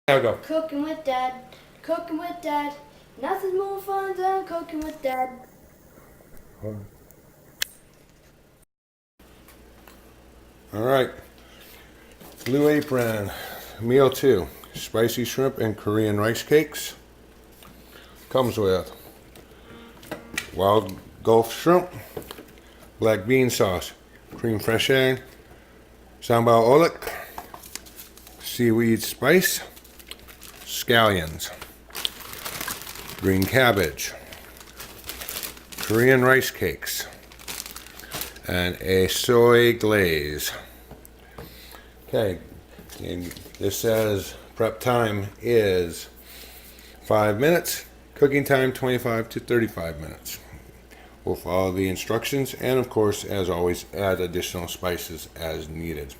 There we go. Cooking with Dad, cooking with Dad. Nothing's more fun than cooking with Dad. All right. Blue Apron, meal 2. Spicy shrimp and Korean rice cakes. Comes with wild Gulf shrimp, black bean sauce, cream fraiche, sambal oelek, seaweed spice, scallions, green cabbage, Korean rice cakes, and a soy glaze. Okay, and this says prep time is 5 minutes, cooking time 25 to 35 minutes. We'll follow the instructions and, of course, as always, add additional spices as needed.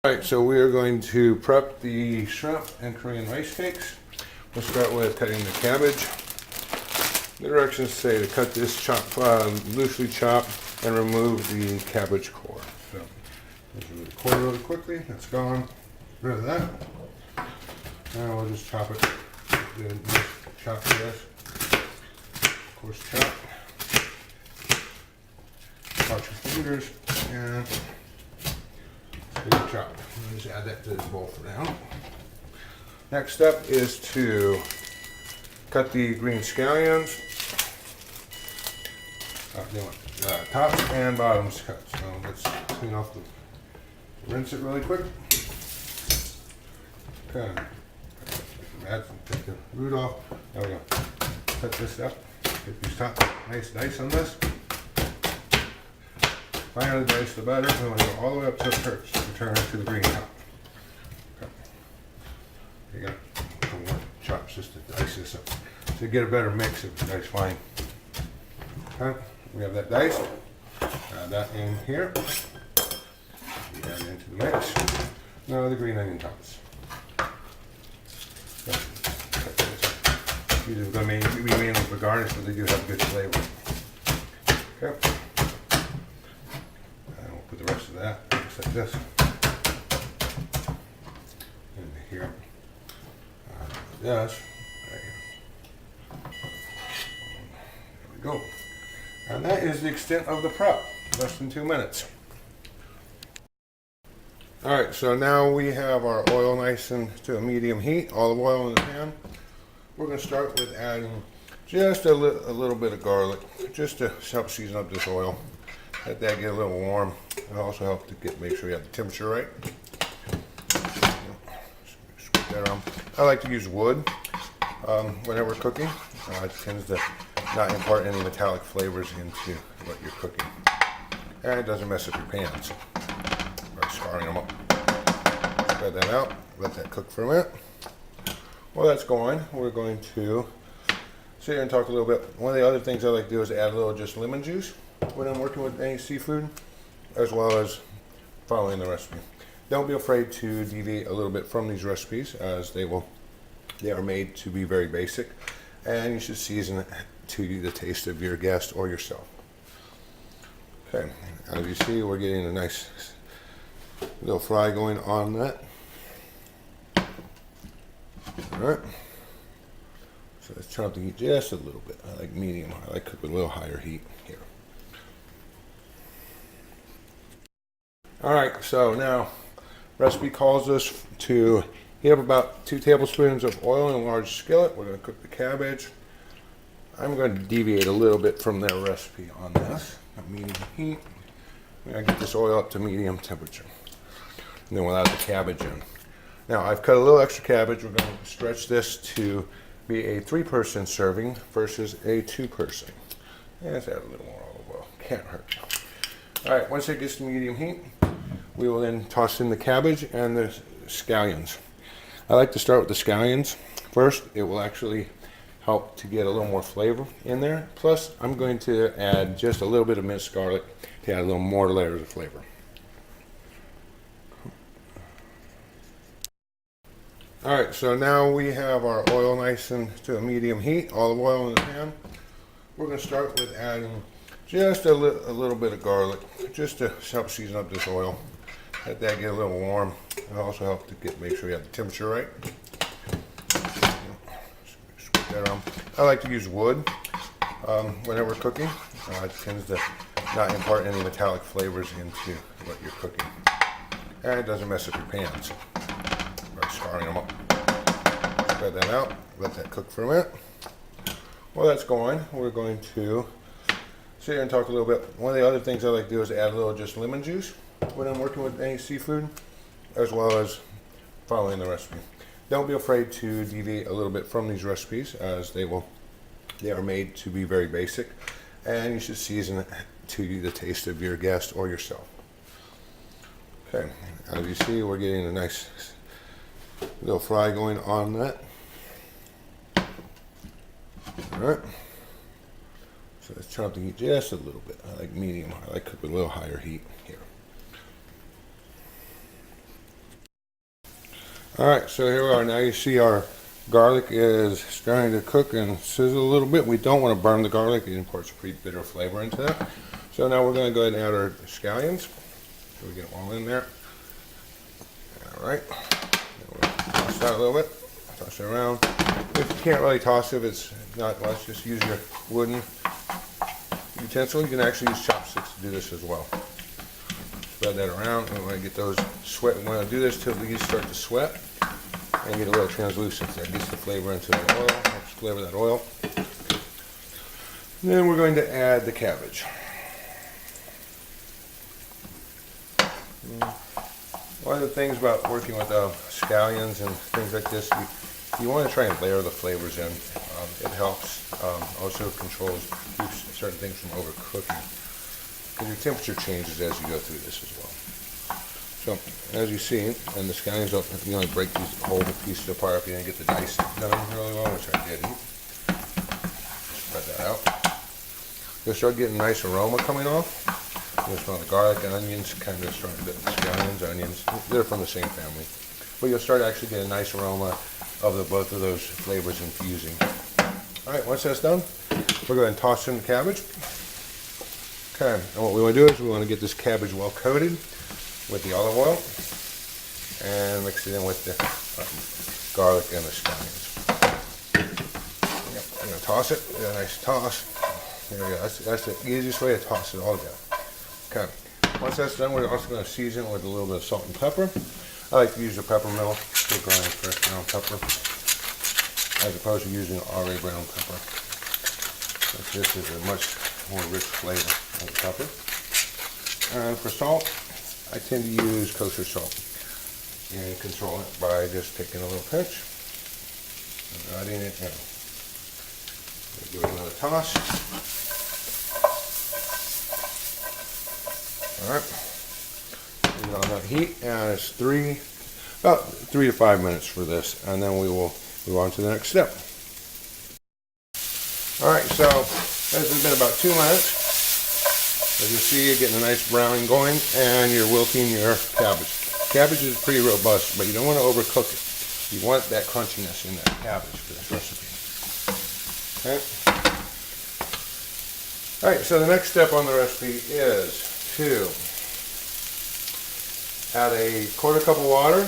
Alright, so we are going to prep the shrimp and Korean rice cakes. We'll start with cutting the cabbage. The directions say to cut this loosely chopped and remove the cabbage core. So, let's remove the core really quickly. That's gone. Rid of that. Now we'll just chop it. Chop this. Of course, chop. Watch your fingers and chop. We'll just add that to this bowl for now. Next step is to cut the green scallions. Tops and bottoms cut. So let's clean off rinse it really quick. Okay. Take the root off. There we go. Cut this up. Get these top nice dice on this. Finer the dice, the better. We want to go all the way up to it hurts. Return it to the green top. Okay. You got some more chops just to dice this up. So you get a better mix of the dice fine. Okay. We have that diced. Add that in here. We add it into the mix. Now the green onion tops. These are going to be mainly for garnish, but they do have good flavor. Okay. And we'll put the rest of that just like this into here. This right here. There we go. And that is the extent of the prep. Less than 2 minutes. Alright, so now we have our oil nice and to a medium heat, olive oil in the pan. We're going to start with adding just a little bit of garlic, just to help season up this oil. Let that get a little warm. It'll also help to make sure you have the temperature right. Scoop that around. I like to use wood whenever cooking. It tends to not impart any metallic flavors into what you're cooking. And it doesn't mess up your pans by scarring them up. Spread that out, let that cook for a minute. While that's going, we're going to sit here and talk a little bit. One of the other things I like to do is add a little just lemon juice when I'm working with any seafood, as well as following the recipe. Don't be afraid to deviate a little bit from these recipes, as they are made to be very basic, and you should season it to the taste of your guest or yourself. Okay, as you see, we're getting a nice little fry going on that. Alright, so let's turn up the heat just a little bit. I like medium. I like cook with a little higher heat here. Alright, so now recipe calls us to heat up about 2 tablespoons of oil in a large skillet. We're going to cook the cabbage. I'm going to deviate a little bit from their recipe on this. Medium heat. We're going to get this oil up to medium temperature. And then we'll add the cabbage in. Now, I've cut a little extra cabbage. We're going to stretch this to be a 3-person serving versus a 2-person. Yeah, let's add a little more olive oil. Can't hurt. All right, once it gets to medium heat, we will then toss in the cabbage and the scallions. I like to start with the scallions first. It will actually help to get a little more flavor in there. Plus, I'm going to add just a little bit of minced garlic to add a little more layers of flavor. Alright, so now we have our oil nice and to a medium heat, olive oil in the pan. We're going to start with adding just a little bit of garlic, just to help season up this oil. let that get a little warm. It also helps to make sure you have the temperature right. Scoop that around. I like to use wood whenever we're cooking. It tends to not impart any metallic flavors into what you're cooking. And it doesn't mess up your pans by scarring them up. Spread that out, let that cook for a minute. While that's going, we're going to sit here and talk a little bit. One of the other things I like to do is add a little just lemon juice when I'm working with any seafood, as well as following the recipe. Don't be afraid to deviate a little bit from these recipes, as they are made to be very basic, and you should season it to the taste of your guest or yourself. Okay, as you see, we're getting a nice little fry going on that. Alright, so let's turn up the heat just a little bit. I like medium. I like cook with a little higher heat here. Alright, so here we are. Now you see our garlic is starting to cook and sizzle a little bit. We don't want to burn the garlic. It imparts a pretty bitter flavor into that. So now we're going to go ahead and add our scallions. So we get them all in there. Alright, toss that a little bit. Toss it around. If you can't really toss it, if it's not much, just use your wooden utensil. You can actually use chopsticks to do this as well. Spread that around. We want to get those sweat. We want to do this till these start to sweat and get a little translucent. That gets the flavor into the oil, helps flavor that oil. And then we're going to add the cabbage. One of the things about working with scallions and things like this, you want to try and layer the flavors in. It helps, also controls, keeps certain things from overcooking, because your temperature changes as you go through this as well. So, as you see, and the scallions, you only break these whole pieces apart if you didn't get the dice done really well, which I didn't. Spread that out. You'll start getting a nice aroma coming off. You'll smell the garlic and onions, kind of start the scallions, onions. They're from the same family. But you'll start actually getting a nice aroma of both of those flavors infusing. Alright, once that's done, we're going to toss in the cabbage. Okay, and what we want to do is we want to get this cabbage well coated with the olive oil and mix it in with the garlic and the scallions. Yep, I'm going to toss it, get a nice toss. There we go, that's the easiest way to toss it all together. Okay, once that's done, we're also going to season it with a little bit of salt and pepper. I like to use a pepper mill, still ground fresh ground pepper, as opposed to using already brown pepper. This is a much more rich flavor of the pepper. And for salt, I tend to use kosher salt. And control it by just taking a little pinch and adding it in. Give it another toss. Alright. Leave it on that heat, and it's about 3 to 5 minutes for this, and then we will move on to the next step. Alright, so this has been about 2 minutes. As you see, you're getting a nice browning going, and you're wilting your cabbage. Cabbage is pretty robust, but you don't want to overcook it. You want that crunchiness in that cabbage for this recipe. Okay. Alright, so the next step on the recipe is to add a quarter cup of water,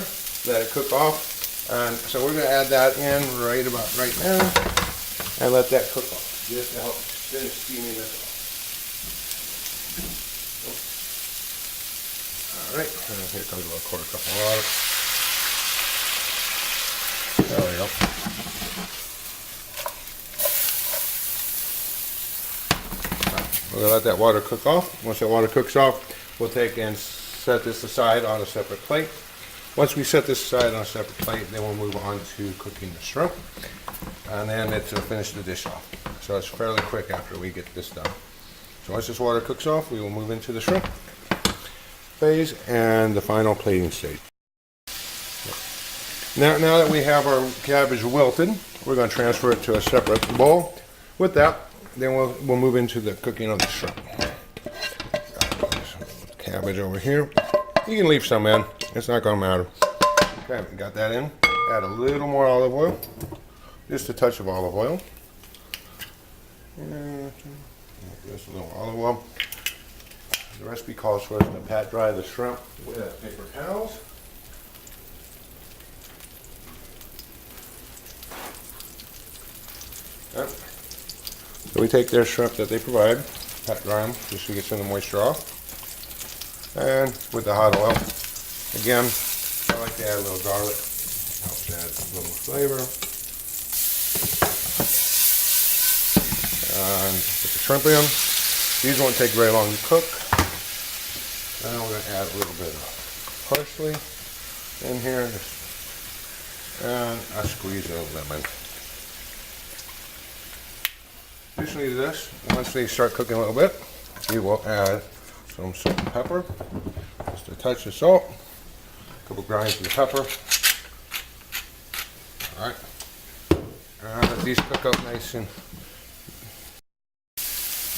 let it cook off, and so we're going to add that in right now, and let that cook off, just to help finish steaming this off. Alright, and here comes about a quarter cup of water. There we go. We're going to let that water cook off. Once that water cooks off, we'll take and set this aside on a separate plate. Once we set this aside on a separate plate, then we'll move on to cooking the shrimp. And then it's to finish the dish off. So it's fairly quick after we get this done. So once this water cooks off, we will move into the shrimp phase and the final plating stage. Now that we have our cabbage wilted, we're going to transfer it to a separate bowl. With that, then we'll move into the cooking of the shrimp. Cabbage over here. You can leave some in. It's not going to matter. Okay, we got that in. Add a little more olive oil. Just a touch of olive oil. And just a little olive oil. the recipe calls for us to pat dry the shrimp with paper towels. Yep. So we take their shrimp that they provide, pat dry them just to get some of the moisture off. And with the hot oil, again, I like to add a little garlic, helps add a little flavor. And put the shrimp in. These won't take very long to cook. And we're going to add a little bit of parsley in here, and a squeeze of lemon. Additionally to this, once they start cooking a little bit, we will add some salt and pepper, just a touch of salt, a couple grinds of the pepper. All right, and let these cook up nice and.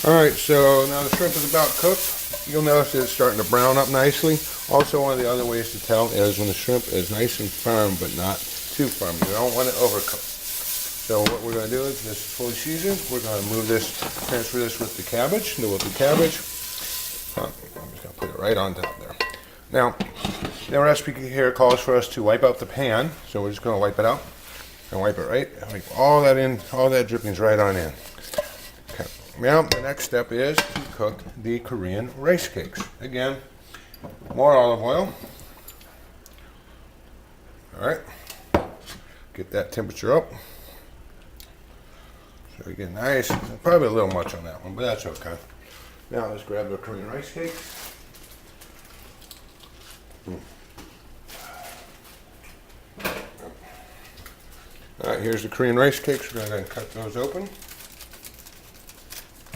All right, so now the shrimp is about cooked. You'll notice that it's starting to brown up nicely. Also, one of the other ways to tell is when the shrimp is nice and firm, but not too firm. You don't want it overcooked. So what we're going to do is, this is fully seasoned. We're going to move this, transfer this with the cabbage, the wilted cabbage. I'm just going to put it right on top there. Now, the recipe here calls for us to wipe out the pan. So we're just going to wipe it out and wipe it right. Wipe all that in, all that drippings right on in. Okay. Now, the next step is to cook the Korean rice cakes. Again, more olive oil. All right. Get that temperature up. So we get nice, probably a little much on that one, but that's okay. Now let's grab the Korean rice cakes. All right, here's the Korean rice cakes. We're going to cut those open.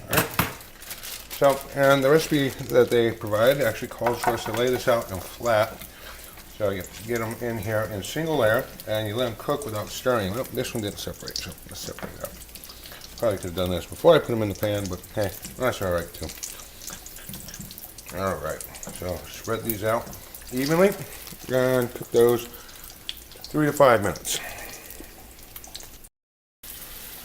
All right. So, and the recipe that they provide actually calls for us to lay this out in flat. So you get them in here in single layer, and you let them cook without stirring. Well, this one didn't separate, so let's separate it out. Probably could have done this before I put them in the pan, but hey, that's all right too. All right, so spread these out evenly and cook those 3 to 5 minutes.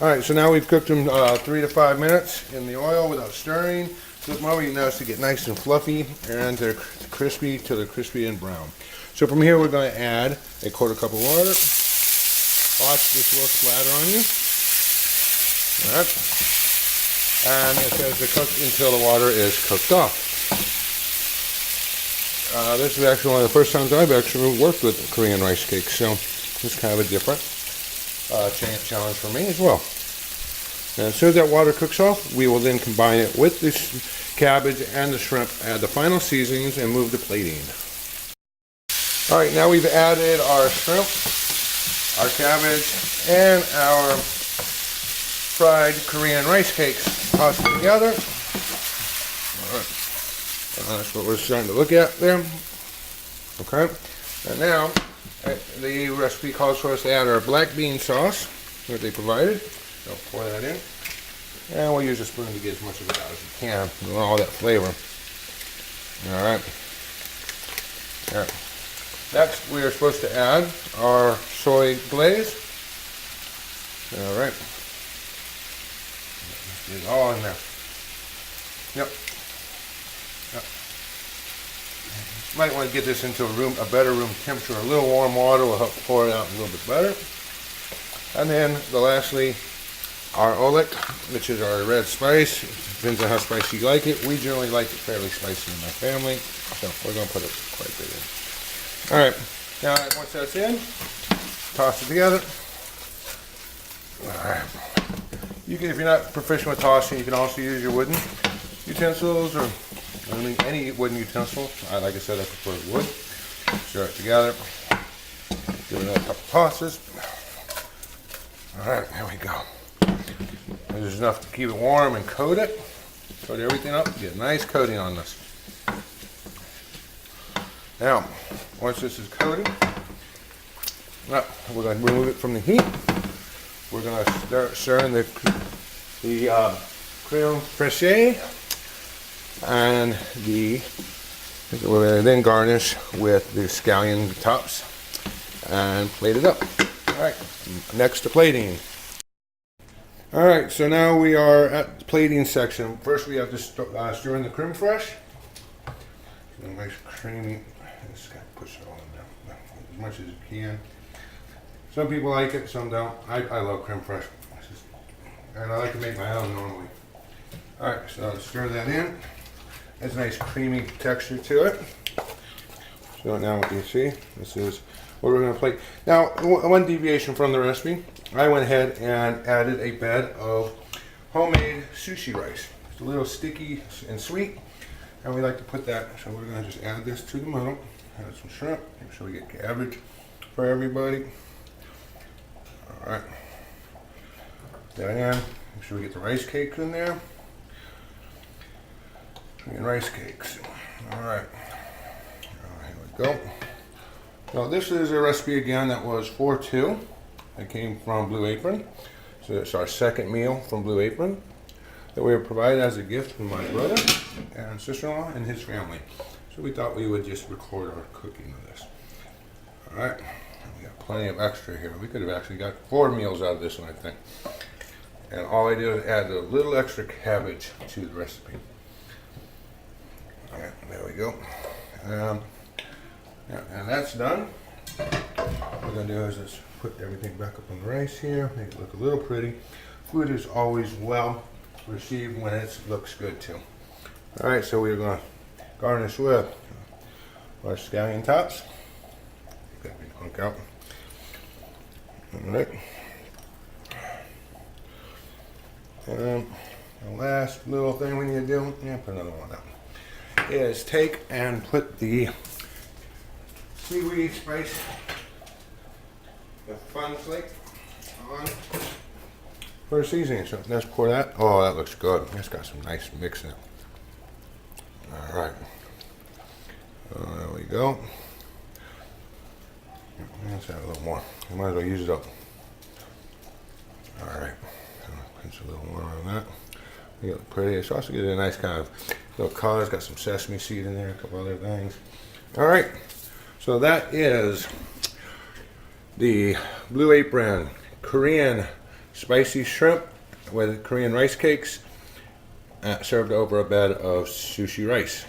All right, so now we've cooked them 3 to 5 minutes in the oil without stirring. So the moment you notice they get nice and fluffy and they're crispy till they're crispy and brown. So from here we're going to add a 1/4 cup of water. Watch this will splatter on you. All right. And it says to cook until the water is cooked off. This is actually one of the first times I've actually worked with Korean rice cakes, so it's kind of a different challenge for me as well. And as soon as that water cooks off, we will then combine it with this cabbage and the shrimp, add the final seasonings, and move to plating. All right, now we've added our shrimp, our cabbage, and our fried Korean rice cakes. Toss them together. All right. That's what we're starting to look at there. Okay. And now, the recipe calls for us to add our black bean sauce that they provided. So pour that in. And we'll use a spoon to get as much of it out as we can. We want all that flavor. All right. All right. Next, we are supposed to add our soy glaze. All right. It's all in there. Yep. Yep. You might want to get this into a better room temperature. A little warm water will help pour it out a little bit better. And then, lastly, our oelek, which is our red spice. Depends on how spicy you like it. We generally like it fairly spicy in my family, so we're going to put it quite a bit in. All right, now once that's in, toss it together. All right. You can, if you're not proficient with tossing, you can also use your wooden utensils or any wooden utensil. Like I said, I prefer wood. Stir it together. Give it another couple tosses. All right, there we go. There's enough to keep it warm and coat it. Coat everything up. Get a nice coating on this. Now, once this is coated, we're going to remove it from the heat. We're going to start stirring the creme fraiche, and we'll then garnish with the scallion tops and plate it up. All right, next to plating. All right, so now we are at the plating section. First, we have to stir in the creme fraiche. A nice creamy. Just gotta push it all in there as much as you can. Some people like it, some don't. I love creme fraiche. And I like to make my own normally. Alright, so I'll stir that in. There's a nice creamy texture to it. So now what you see, this is what we're going to plate. Now, one deviation from the recipe, I went ahead and added a bed of homemade sushi rice. It's a little sticky and sweet, and we like to put that, so we're going to just add this to the middle. Add some shrimp, make sure we get cabbage for everybody. Alright. That in, make sure we get the rice cakes in there. And rice cakes. Alright. Here we go. Now this is a recipe again that was for two. It came from Blue Apron. So it's our second meal from Blue Apron that we were provided as a gift from my brother and sister-in-law and his family. So we thought we would just record our cooking of this. Alright. We got plenty of extra here. We could have actually got 4 meals out of this one, I think. And all I did was add a little extra cabbage to the recipe. Alright, there we go. And that's done. What we're going to do is just put everything back up on the rice here, make it look a little pretty. Food is always well received when it looks good too. Alright, so we're going to garnish with our scallion tops. Got me hunk out. Alright. And the last little thing we need to do, put another one out, is take and put the seaweed spice, the fun flake, on for seasoning. So let's pour that. Oh, that looks good. It's got some nice mix in it. All right. There we go. Let's add a little more. I might as well use it up. All right. Pinch a little more on that. You look pretty. It's also getting a nice kind of little color. It's got some sesame seed in there, a couple other things. All right. So that is the Blue Apron Korean spicy shrimp with Korean rice cakes served over a bed of sushi rice.